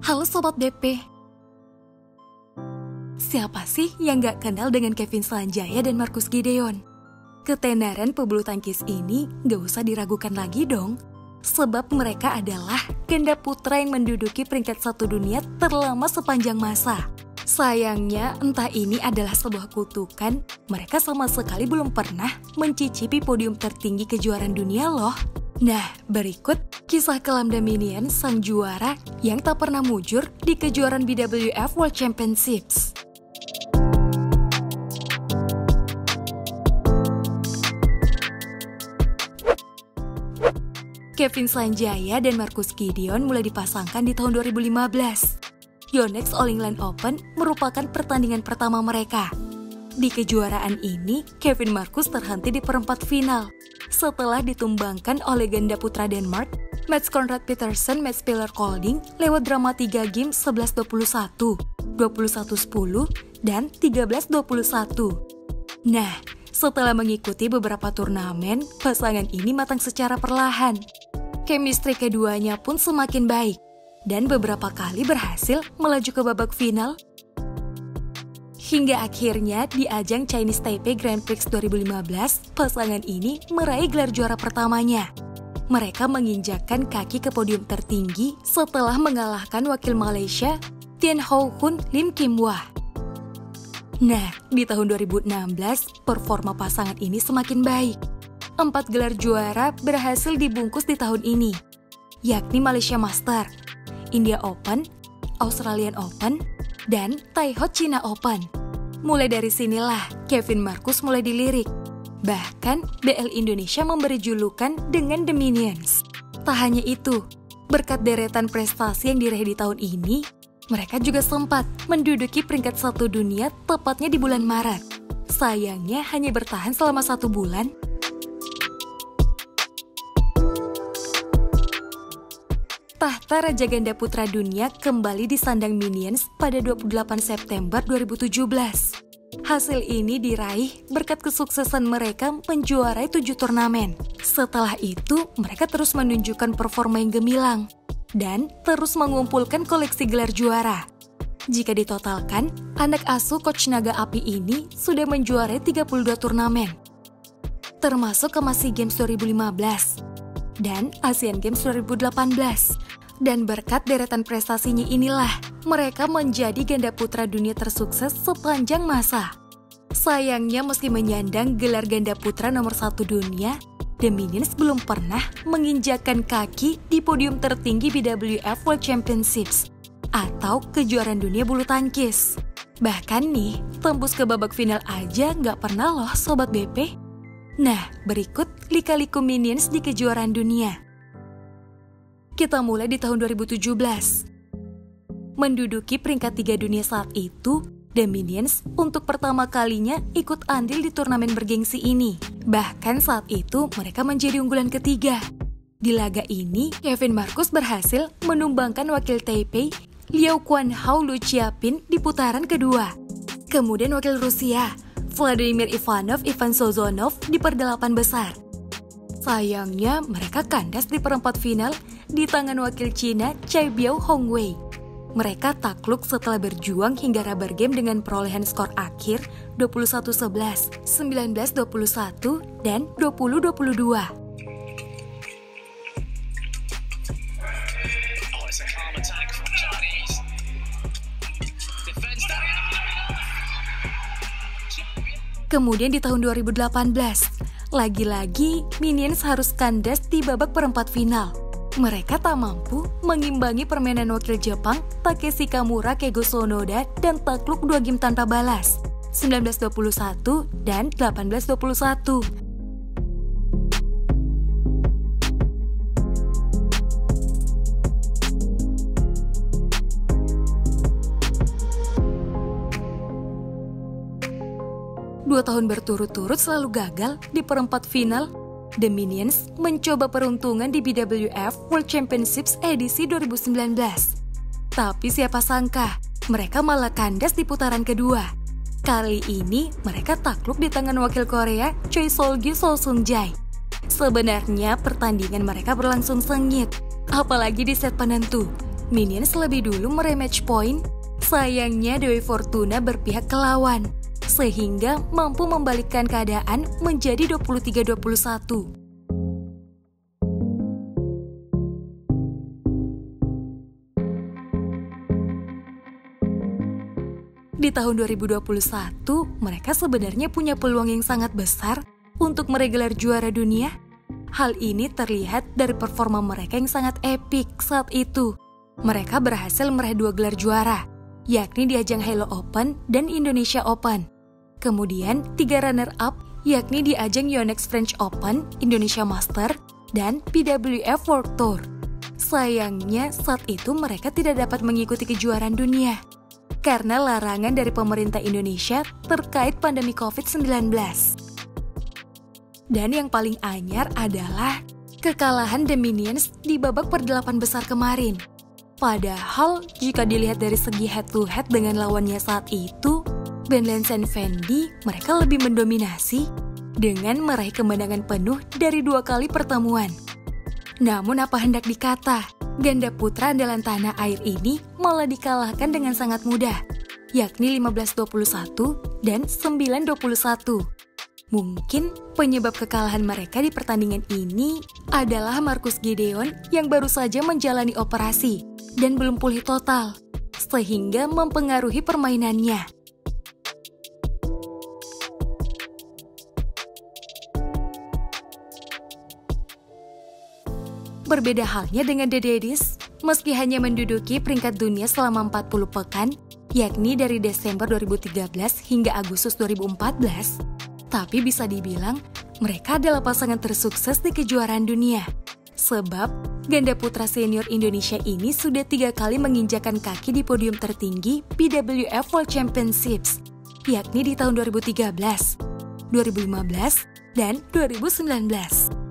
Halo Sobat BP. Siapa sih yang gak kenal dengan Kevin Sanjaya dan Marcus Gideon? Ketenaran pebulu tangkis ini gak usah diragukan lagi dong. Sebab mereka adalah ganda putra yang menduduki peringkat 1 dunia terlama sepanjang masa. Sayangnya entah ini adalah sebuah kutukan, mereka sama sekali belum pernah mencicipi podium tertinggi kejuaraan dunia loh. Nah, berikut kisah kelam The Minions, sang juara yang tak pernah mujur di kejuaraan BWF World Championships. Kevin Sanjaya dan Marcus Gideon mulai dipasangkan di tahun 2015. Yonex All England Open merupakan pertandingan pertama mereka. Di kejuaraan ini, Kevin Marcus terhenti di perempat final setelah ditumbangkan oleh ganda putra Denmark, Mats Conrad Petersen, Mats Piller Kolding lewat drama 3 game 11-21, 21-10, dan 13-21. Nah, setelah mengikuti beberapa turnamen, pasangan ini matang secara perlahan. Chemistry keduanya pun semakin baik, dan beberapa kali berhasil melaju ke babak final. Hingga akhirnya di ajang Chinese Taipei Grand Prix 2015, pasangan ini meraih gelar juara pertamanya. Mereka menginjakkan kaki ke podium tertinggi setelah mengalahkan wakil Malaysia, Tien Hau Hun Lim Kim Wah. Nah, di tahun 2016, performa pasangan ini semakin baik. 4 gelar juara berhasil dibungkus di tahun ini, yakni Malaysia Master, India Open, Australian Open, dan Taiho China Open. Mulai dari sinilah Kevin Marcus mulai dilirik. Bahkan BL Indonesia memberi julukan dengan The Minions. Tak hanya itu, berkat deretan prestasi yang diraih di tahun ini, mereka juga sempat menduduki peringkat 1 dunia tepatnya di bulan Maret. Sayangnya hanya bertahan selama 1 bulan. Tahta Raja Ganda Putra Dunia kembali disandang Minions pada 28 September 2017. Hasil ini diraih berkat kesuksesan mereka menjuarai 7 turnamen. Setelah itu, mereka terus menunjukkan performa yang gemilang dan terus mengumpulkan koleksi gelar juara. Jika ditotalkan, anak asuh Coach Naga Api ini sudah menjuarai 32 turnamen, termasuk Emas SEA Games 2015 dan Asian Games 2018. Dan berkat deretan prestasinya inilah, mereka menjadi ganda putra dunia tersukses sepanjang masa. Sayangnya meski menyandang gelar ganda putra nomor 1 dunia, The Minions belum pernah menginjakkan kaki di podium tertinggi BWF World Championships atau kejuaraan dunia bulu tangkis. Bahkan nih, tembus ke babak final aja nggak pernah loh Sobat BP. Nah, berikut lika-liku Minions di kejuaraan dunia. Kita mulai di tahun 2017. Menduduki peringkat 3 dunia saat itu, The Minions untuk pertama kalinya ikut andil di turnamen bergengsi ini. Bahkan saat itu mereka menjadi unggulan ketiga. Di laga ini, Kevin Marcus berhasil menumbangkan wakil Taipei, Liao Quan Hao Lu Chiapin di putaran kedua. Kemudian wakil Rusia, Vladimir Ivanov Ivan Sozonov di perdelapan besar. Sayangnya mereka kandas di perempat final di tangan wakil Cina Chai Biao Hongwei. Mereka takluk setelah berjuang hingga rubber game dengan perolehan skor akhir 21-11, 19-21, dan 20-22. Kemudian di tahun 2018, lagi-lagi Minions harus kandas di babak perempat final. Mereka tak mampu mengimbangi permainan wakil Jepang Takeshi Kamura Keigo Sonoda dan takluk 2 game tanpa balas, 19-21 dan 18-21. Dua tahun berturut-turut selalu gagal di perempat final, The Minions mencoba peruntungan di BWF World Championships edisi 2019. Tapi siapa sangka, mereka malah kandas di putaran kedua. Kali ini mereka takluk di tangan wakil Korea Choi Sol-gyu Sol Sung-jae. Sebenarnya pertandingan mereka berlangsung sengit, apalagi di set penentu. Minions lebih dulu meraih match point. Sayangnya Dewi Fortuna berpihak ke lawan, sehingga mampu membalikkan keadaan menjadi 23-21. Di tahun 2021, mereka sebenarnya punya peluang yang sangat besar untuk meraih gelar juara dunia. Hal ini terlihat dari performa mereka yang sangat epik saat itu. Mereka berhasil meraih 2 gelar juara, yakni di ajang Halo Open dan Indonesia Open. Kemudian 3 runner-up, yakni di ajang Yonex French Open, Indonesia Master, dan PWF World Tour. Sayangnya saat itu mereka tidak dapat mengikuti kejuaraan dunia karena larangan dari pemerintah Indonesia terkait pandemi COVID-19. Dan yang paling anyar adalah kekalahan The Minions di babak per-8 besar kemarin. Padahal jika dilihat dari segi head-to-head dengan lawannya saat itu, Ben Lensen Fendi, mereka lebih mendominasi dengan meraih kemenangan penuh dari 2 kali pertemuan. Namun apa hendak dikata, ganda putra andalan tanah air ini malah dikalahkan dengan sangat mudah, yakni 15-21 dan 9-21. Mungkin penyebab kekalahan mereka di pertandingan ini adalah Marcus Gideon yang baru saja menjalani operasi dan belum pulih total, sehingga mempengaruhi permainannya. Berbeda halnya dengan The Daddies, meski hanya menduduki peringkat dunia selama 40 pekan, yakni dari Desember 2013 hingga Agustus 2014, tapi bisa dibilang mereka adalah pasangan tersukses di kejuaraan dunia. Sebab, ganda putra senior Indonesia ini sudah 3 kali menginjakan kaki di podium tertinggi BWF World Championships, yakni di tahun 2013, 2015, dan 2019.